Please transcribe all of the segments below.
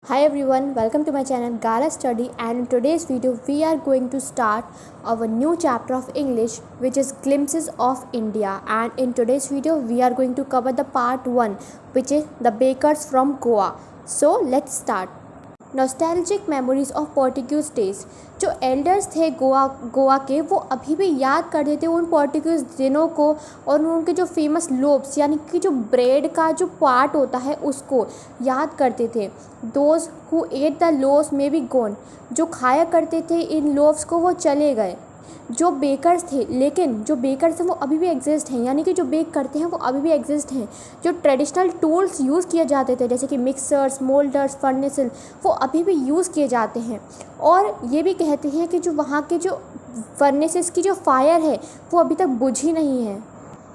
Hi everyone, welcome to my channel Gala Study, and in today's video we are going to start our new chapter of English, which is Glimpses of India. And in today's video we are going to cover the part 1, which is the bakers from Goa. So let's start. Nostalgic memories of Portuguese days. जो elders थे गोवा के, वो अभी भी याद करते थे उन पोर्टुगीज़ दिनों को, और उनके जो फेमस लोब्स यानी कि जो ब्रेड का जो पार्ट होता है उसको याद करते थे। Those who at the loaves may be gone, जो खाया करते थे इन लोव्स को वो चले गए। जो बेकर्स थे, लेकिन जो बेकर्स हैं वो अभी भी एग्जिस्ट हैं, यानी कि जो बेक करते हैं वो अभी भी एग्जिस्ट हैं। जो ट्रेडिशनल टूल्स यूज़ किए जाते थे जैसे कि मिक्सर्स, मोल्डर्स, फर्नेसेस, वो अभी भी यूज़ किए जाते हैं। और ये भी कहते हैं कि जो वहाँ के जो फर्नेसेस की जो फायर है वो अभी तक बुझी नहीं है।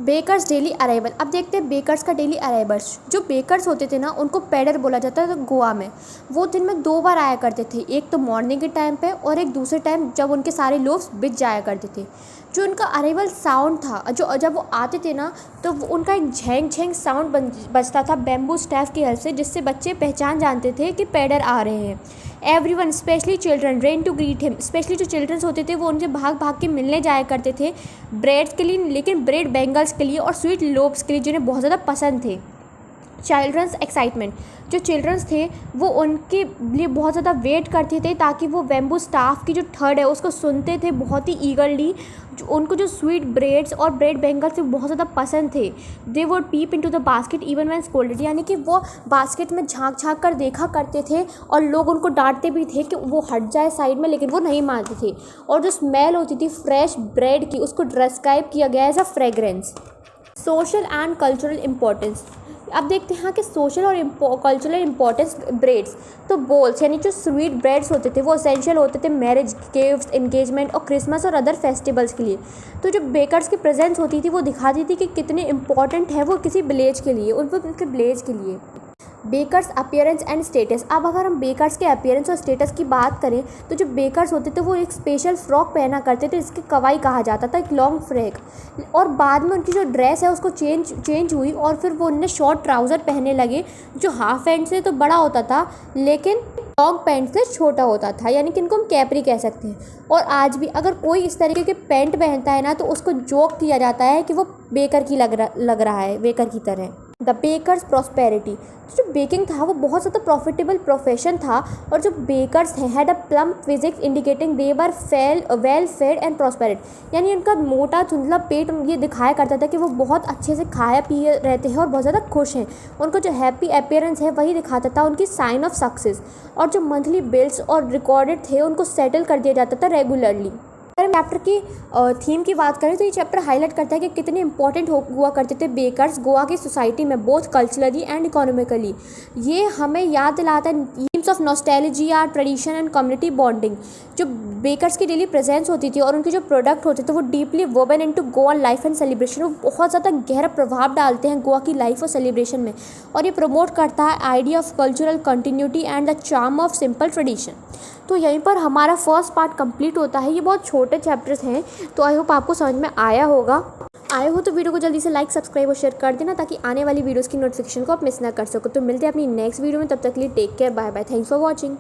Bakers daily arrival. अब देखते हैं बेकर्स का डेली अराइवल्स। जो बेकर्स होते थे ना, उनको पेडर बोला जाता था गोवा में। वो दिन में 2 बार आया करते थे, एक तो मॉर्निंग के टाइम पे और एक दूसरे टाइम जब उनके सारे लोग बिक जाया करते थे। जो उनका अराइवल साउंड था, जो जब वो आते थे ना, तो उनका एक झेंग झेंग साउंड बजता था बैम्बू स्टैफ की हेल्प से, जिससे बच्चे पहचान जानते थे कि पेडर आ रहे हैं। Everyone especially children ran to greet him. Especially जो चिल्ड्रंस होते थे वो उनसे भाग भाग के मिलने जाया करते थे ब्रेड्स के लिए, लेकिन ब्रेड बेंगल्स के लिए और स्वीट लोब्स के लिए, जिन्हें बहुत ज़्यादा पसंद थे। Children's excitement. जो चिल्ड्रंस थे वो उनके लिए बहुत ज़्यादा वेट करते थे ताकि वो बैम्बू स्टाफ की जो थर्ड है उसको सुनते थे बहुत ही ईगरली। उनको जो स्वीट ब्रेड्स और ब्रेड बेंगल्स थे बहुत ज़्यादा पसंद थे। They would peep into the basket even when scolded, यानी कि वो बास्केट में झाँक झाँक कर देखा करते थे, और लोग उनको डांटते भी थे कि वो हट जाए साइड में, लेकिन वो नहीं मानते थे। और जो स्मेल होती थी फ्रेश ब्रेड की, उसको डिस्क्राइब किया गया as a fragrance. Social and cultural importance. अब देखते हैं कि सोशल और कल्चरल इम्पोर्टेंस ब्रेड्स। तो बोल्स यानी जो स्वीट ब्रेड्स होते थे वो एसेंशियल होते थे मैरिज, गिफ्ट्स, एंगेजमेंट और क्रिसमस और अदर फेस्टिवल्स के लिए। तो जो बेकर्स की प्रेजेंस होती थी वो दिखाती थी कि कितने इंपॉर्टेंट है वो किसी विलेज के लिए, उनके विलेज के लिए। Bakers appearance and status. अब अगर हम बेकर्स के अपीयरेंस और स्टेटस की बात करें तो जो बेकर्स होते थे वो एक स्पेशल फ्रॉक पहना करते थे, इसके कवाई कहा जाता था, एक लॉन्ग फ्रॉक। और बाद में उनकी जो ड्रेस है उसको चेंज हुई, और फिर वो उनने शॉर्ट ट्राउज़र पहनने लगे, जो हाफ पैंट से तो बड़ा होता था लेकिन लॉन्ग पैंट से छोटा होता था, यानी कि इनको हम कैपरी कह सकते हैं। और आज भी अगर कोई इस तरीके के पैंट पहनता है ना, तो उसको जोक किया जाता है कि वो बेकर की लग रहा है, बेकर की तरह। The bakers prosperity. जो बेकिंग था वो बहुत ज़्यादा प्रॉफिटेबल प्रोफेशन था, और जो बेकर्स थे had a plump physiques indicating they were well fed and prosperous, यानी उनका मोटा धुंधला पेट ये दिखाया करता था कि वो बहुत अच्छे से खाया पिए रहते हैं और बहुत ज़्यादा खुश हैं। उनको जो हैप्पी अपीयरेंस है वही दिखाता था उनकी साइन ऑफ सक्सेस। और जो मंथली बिल्स और रिकॉर्डेड थे उनको सेटल कर दिया जाता था रेगुलरली। अगर हम चैप्टर की थीम की बात करें तो ये चैप्टर हाईलाइट करता है कि कितने इंपॉर्टेंट हुआ करते थे बेकर्स गोवा की सोसाइटी में, बोथ कल्चरली एंड इकोनॉमिकली। ये हमें याद दिलाता है themes of nostalgia, tradition and community bonding. जो बेकर्स की डेली प्रेजेंस होती थी और उनके जो प्रोडक्ट होते थे वो deeply woven into Goa life and celebration. वो बहुत ज़्यादा गहरा प्रभाव डालते हैं गोवा की लाइफ और सेलिब्रेशन में, और ये प्रमोट करता है idea of cultural continuity and the charm of simple tradition. तो यहीं पर हमारा फर्स्ट पार्ट कंप्लीट होता है। ये बहुत छोटे चैप्टर्स हैं, तो आई होप आपको समझ में आया होगा। आए हो तो वीडियो को जल्दी से लाइक, सब्सक्राइब और शेयर कर देना, ताकि आने वाली वीडियोस की नोटिफिकेशन को आप मिस ना कर सको। तो मिलते हैं अपनी नेक्स्ट वीडियो में, तब तक के लिए take care, bye bye, thanks for watching.